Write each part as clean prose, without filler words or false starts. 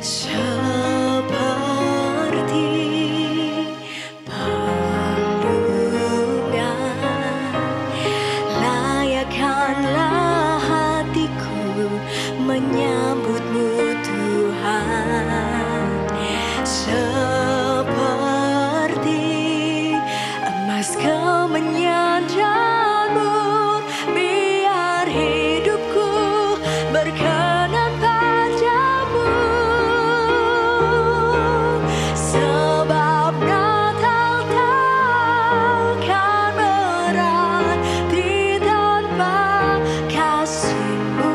Seperti pandungan, layakkanlah hatiku menyambutmu Tuhan. Seperti emas kau menyandarmu, biar hidupku berkenan padamu. Sebab Natal takkan berarti tanpa kasih-Mu.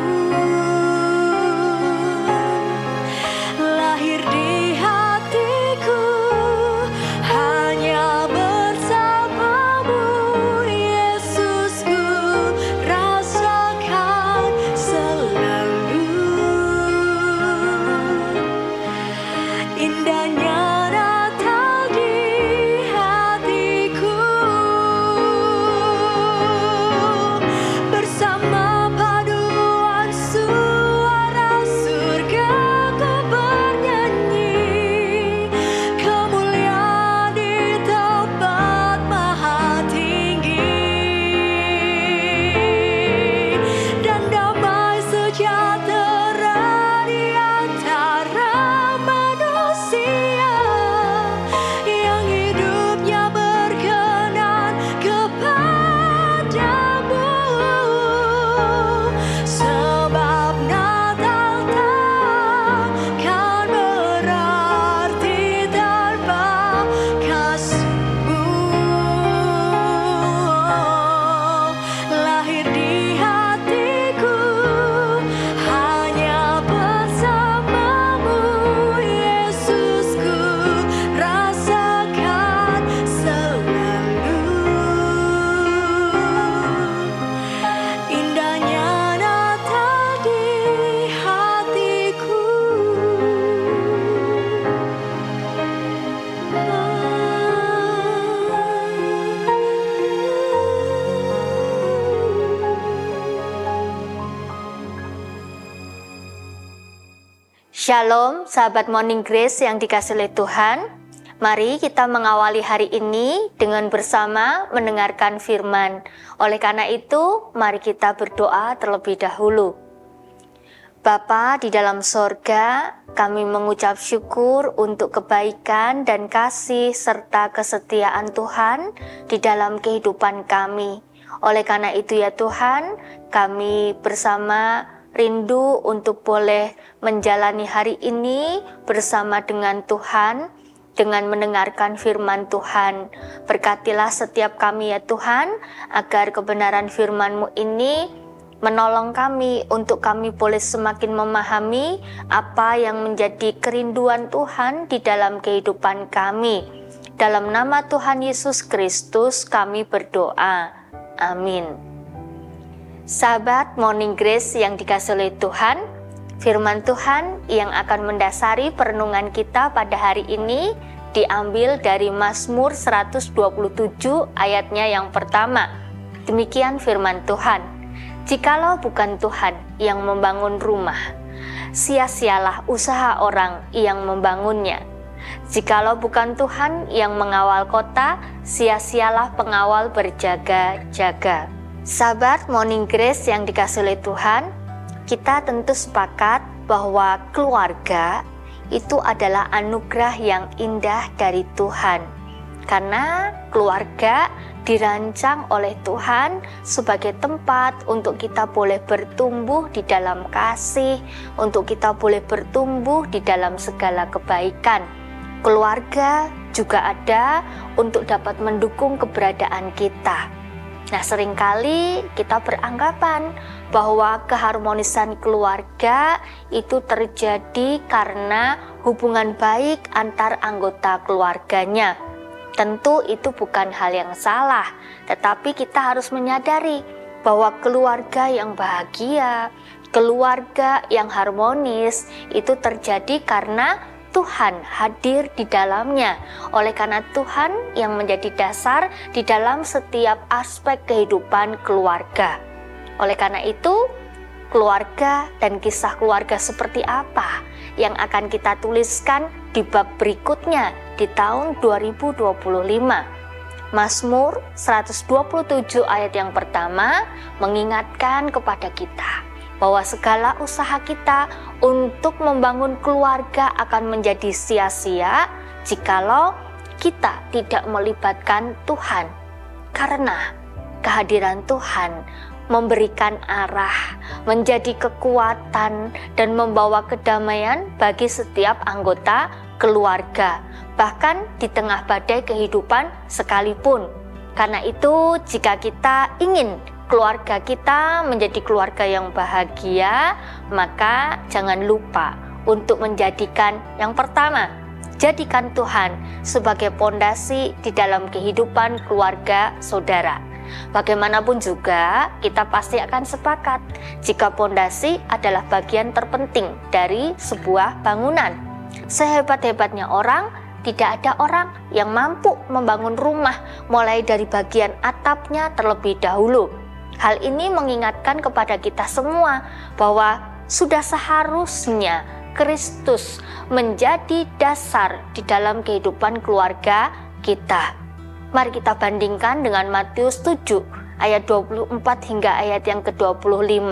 Lahir di hatiku hanya bersamamu, Yesusku, rasakan selalu indahnya Natal di hatiku. Bersama paduan suara surga ku bernyanyi, kemuliaan di tempat maha tinggi, dan damai sejahtera di antara manusia yang hidupnya berkenan kepadamu. Sebab Natal takkan berarti tanpa kasih-Mu. Lahir di hatiku hanya bersamamu, Yesusku, rasakan selalu indahnya Natal di hatiku. Shalom, sahabat Morning Grace yang dikasihi oleh Tuhan. Mari kita mengawali hari ini dengan bersama mendengarkan firman. Oleh karena itu, mari kita berdoa terlebih dahulu. Bapa di dalam sorga, kami mengucap syukur untuk kebaikan dan kasih serta kesetiaan Tuhan di dalam kehidupan kami. Oleh karena itu ya Tuhan, kami bersama rindu untuk boleh menjalani hari ini bersama dengan Tuhan, dengan mendengarkan firman Tuhan. Berkatilah setiap kami ya Tuhan, agar kebenaran firman-Mu ini menolong kami untuk kami boleh semakin memahami apa yang menjadi kerinduan Tuhan di dalam kehidupan kami. Dalam nama Tuhan Yesus Kristus kami berdoa. Amin. Sahabat Morning Grace yang dikasihi oleh Tuhan, firman Tuhan yang akan mendasari perenungan kita pada hari ini diambil dari Mazmur 127 ayatnya yang pertama. Demikian firman Tuhan. Jikalau bukan Tuhan yang membangun rumah, sia-sialah usaha orang yang membangunnya. Jikalau bukan Tuhan yang mengawal kota, sia-sialah pengawal berjaga-jaga. Sahabat Morning Grace yang dikasihi oleh Tuhan, kita tentu sepakat bahwa keluarga itu adalah anugerah yang indah dari Tuhan. Karena keluarga dirancang oleh Tuhan sebagai tempat untuk kita boleh bertumbuh di dalam kasih, untuk kita boleh bertumbuh di dalam segala kebaikan. Keluarga juga ada untuk dapat mendukung keberadaan kita. Nah, seringkali kita beranggapan bahwa keharmonisan keluarga itu terjadi karena hubungan baik antar anggota keluarganya. Tentu itu bukan hal yang salah, tetapi kita harus menyadari bahwa keluarga yang bahagia, keluarga yang harmonis itu terjadi karena Tuhan hadir di dalamnya. Oleh karena Tuhan yang menjadi dasar di dalam setiap aspek kehidupan keluarga. Oleh karena itu, keluarga dan kisah keluarga seperti apa yang akan kita tuliskan di bab berikutnya di tahun 2025. Mazmur 127 ayat yang pertama mengingatkan kepada kita bahwa segala usaha kita untuk membangun keluarga akan menjadi sia-sia jikalau kita tidak melibatkan Tuhan. Karena kehadiran Tuhan memberikan arah, menjadi kekuatan, dan membawa kedamaian bagi setiap anggota keluarga, bahkan di tengah badai kehidupan sekalipun. Karena itu, jika kita ingin keluarga kita menjadi keluarga yang bahagia, maka jangan lupa untuk menjadikan yang pertama, jadikan Tuhan sebagai pondasi di dalam kehidupan keluarga saudara. Bagaimanapun juga, kita pasti akan sepakat jika pondasi adalah bagian terpenting dari sebuah bangunan. Sehebat-hebatnya orang, tidak ada orang yang mampu membangun rumah mulai dari bagian atapnya terlebih dahulu. Hal ini mengingatkan kepada kita semua bahwa sudah seharusnya Kristus menjadi dasar di dalam kehidupan keluarga kita. Mari kita bandingkan dengan Matius 7 ayat 24 hingga ayat yang ke-25.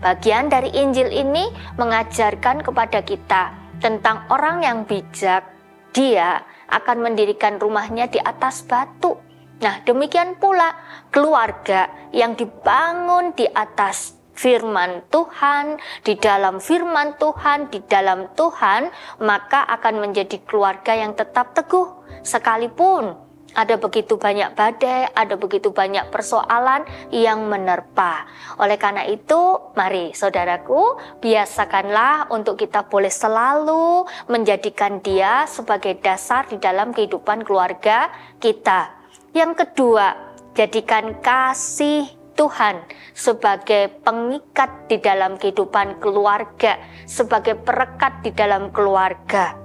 Bagian dari Injil ini mengajarkan kepada kita tentang orang yang bijak. Dia akan mendirikan rumahnya di atas batu. Nah, demikian pula keluarga yang dibangun di atas firman Tuhan, di dalam firman Tuhan, di dalam Tuhan, maka akan menjadi keluarga yang tetap teguh sekalipun ada begitu banyak badai, ada begitu banyak persoalan yang menerpa. Oleh karena itu, mari saudaraku, biasakanlah untuk kita boleh selalu menjadikan dia sebagai dasar di dalam kehidupan keluarga kita. Yang kedua, jadikan kasih Tuhan sebagai pengikat di dalam kehidupan keluarga, sebagai perekat di dalam keluarga.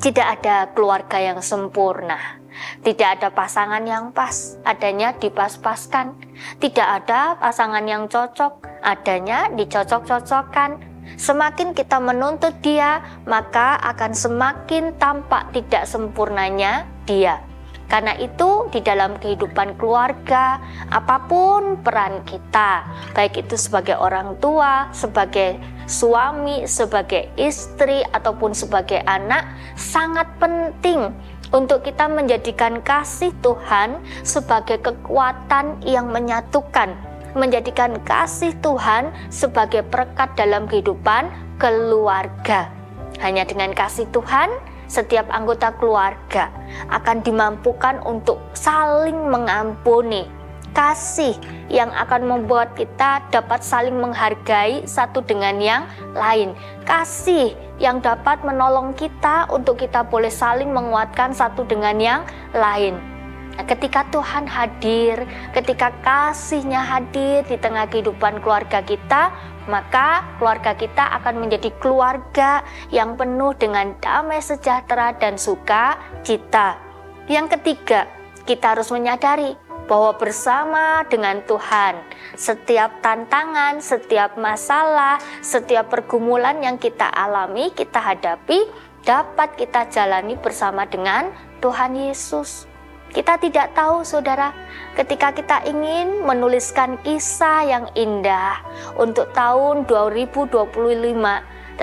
Tidak ada keluarga yang sempurna. Tidak ada pasangan yang pas, adanya dipas-paskan. Tidak ada pasangan yang cocok, adanya dicocok-cocokkan. Semakin kita menuntut dia, maka akan semakin tampak tidak sempurnanya dia. Karena itu, di dalam kehidupan keluarga, apapun peran kita, baik itu sebagai orang tua, sebagai suami, sebagai istri, ataupun sebagai anak, sangat penting untuk kita menjadikan kasih Tuhan sebagai kekuatan yang menyatukan, menjadikan kasih Tuhan sebagai perekat dalam kehidupan keluarga. Hanya dengan kasih Tuhan, setiap anggota keluarga akan dimampukan untuk saling mengampuni. Kasih yang akan membuat kita dapat saling menghargai satu dengan yang lain. Kasih yang dapat menolong kita untuk kita boleh saling menguatkan satu dengan yang lain. Nah, ketika Tuhan hadir, ketika kasih-Nya hadir di tengah kehidupan keluarga kita, maka keluarga kita akan menjadi keluarga yang penuh dengan damai sejahtera dan sukacita. Yang ketiga, kita harus menyadari bahwa bersama dengan Tuhan, setiap tantangan, setiap masalah, setiap pergumulan yang kita alami, kita hadapi, dapat kita jalani bersama dengan Tuhan Yesus. Kita tidak tahu, saudara, ketika kita ingin menuliskan kisah yang indah untuk tahun 2025,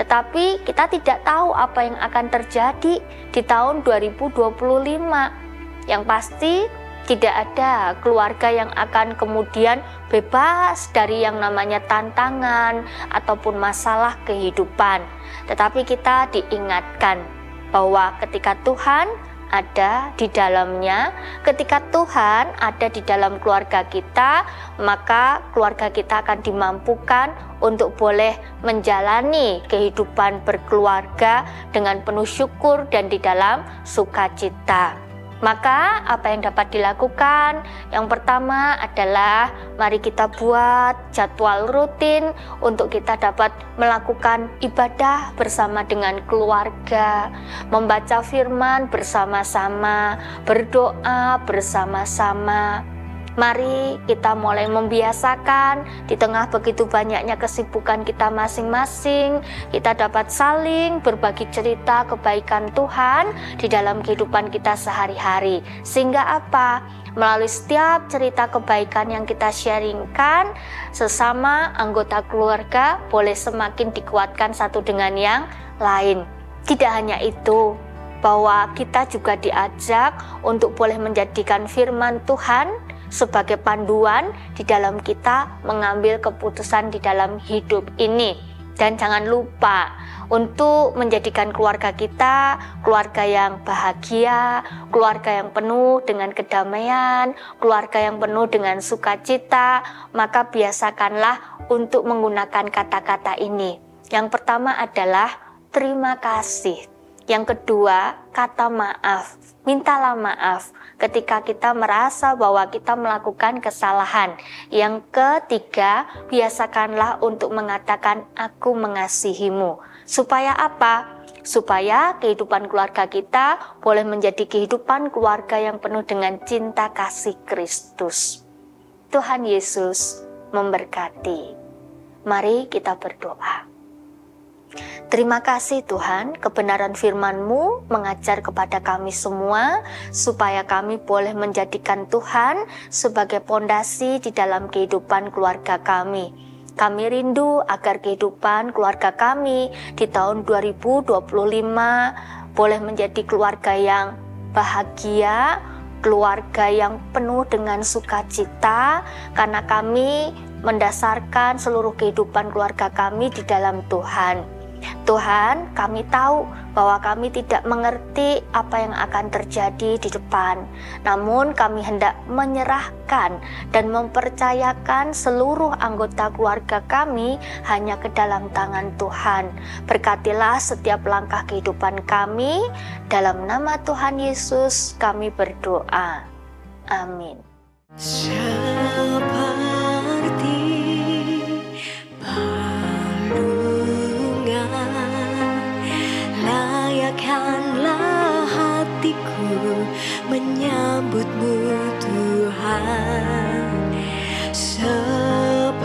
tetapi kita tidak tahu apa yang akan terjadi di tahun 2025. Yang pasti, tidak ada keluarga yang akan kemudian bebas dari yang namanya tantangan ataupun masalah kehidupan. Tetapi kita diingatkan bahwa ketika Tuhan ada di dalamnya, ketika Tuhan ada di dalam keluarga kita, maka keluarga kita akan dimampukan untuk boleh menjalani kehidupan berkeluarga dengan penuh syukur dan di dalam sukacita. Maka apa yang dapat dilakukan? Yang pertama adalah mari kita buat jadwal rutin untuk kita dapat melakukan ibadah bersama dengan keluarga, membaca firman bersama-sama, berdoa bersama-sama. Mari kita mulai membiasakan di tengah begitu banyaknya kesibukan kita masing-masing, kita dapat saling berbagi cerita kebaikan Tuhan di dalam kehidupan kita sehari-hari. Sehingga apa? Melalui setiap cerita kebaikan yang kita sharingkan, sesama anggota keluarga boleh semakin dikuatkan satu dengan yang lain. Tidak hanya itu, bahwa kita juga diajak untuk boleh menjadikan firman Tuhan sebagai panduan di dalam kita mengambil keputusan di dalam hidup ini. Dan jangan lupa untuk menjadikan keluarga kita keluarga yang bahagia, keluarga yang penuh dengan kedamaian, keluarga yang penuh dengan sukacita. Maka biasakanlah untuk menggunakan kata-kata ini. Yang pertama adalah terima kasih. Yang kedua, kata maaf. Mintalah maaf ketika kita merasa bahwa kita melakukan kesalahan. Yang ketiga, biasakanlah untuk mengatakan aku mengasihimu. Supaya apa? Supaya kehidupan keluarga kita boleh menjadi kehidupan keluarga yang penuh dengan cinta kasih Kristus. Tuhan Yesus memberkati. Mari kita berdoa. Terima kasih Tuhan, kebenaran firman-Mu mengajar kepada kami semua supaya kami boleh menjadikan Tuhan sebagai pondasi di dalam kehidupan keluarga kami. Kami rindu agar kehidupan keluarga kami di tahun 2025 boleh menjadi keluarga yang bahagia, keluarga yang penuh dengan sukacita, karena kami mendasarkan seluruh kehidupan keluarga kami di dalam Tuhan. Tuhan, kami tahu bahwa kami tidak mengerti apa yang akan terjadi di depan. Namun kami hendak menyerahkan dan mempercayakan seluruh anggota keluarga kami hanya ke dalam tangan Tuhan. Berkatilah setiap langkah kehidupan kami. Dalam nama Tuhan Yesus kami berdoa. Amin. Layakkanlah hatiku menyambutmu Tuhan, seperti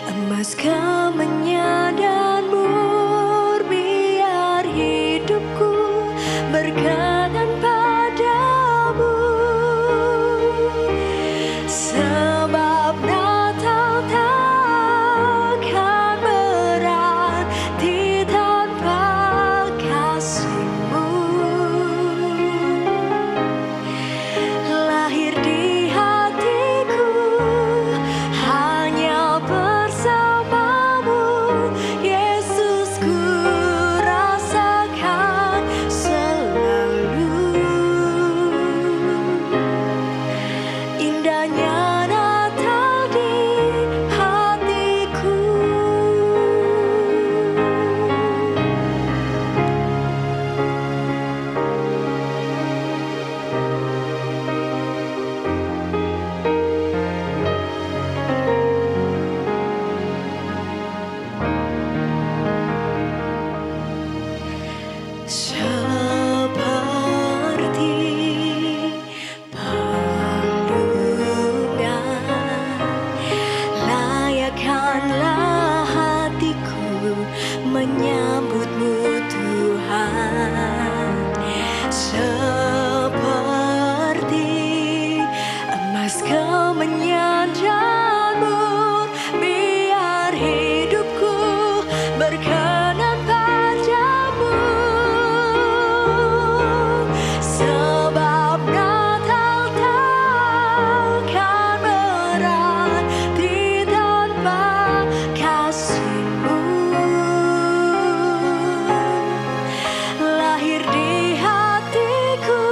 emas kemenyan dan mur, biar hidupku berkenan padamu. Sebab Natal takkan berarti tanpa kasih-Mu. Lahir di hatiku hanya bersama-Mu, Yesus, ku rasakan selalu. Indahnya Natal di hatiku. Seperti palungan, layakkanlah hatiku menyambut-Mu Tuhan, seperti emas kemenyan dan mur, biar hidupku berkenan padamu. Sebab Natal takkan berarti tanpa kasih-Mu. Lahir di hatiku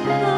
Tuhan.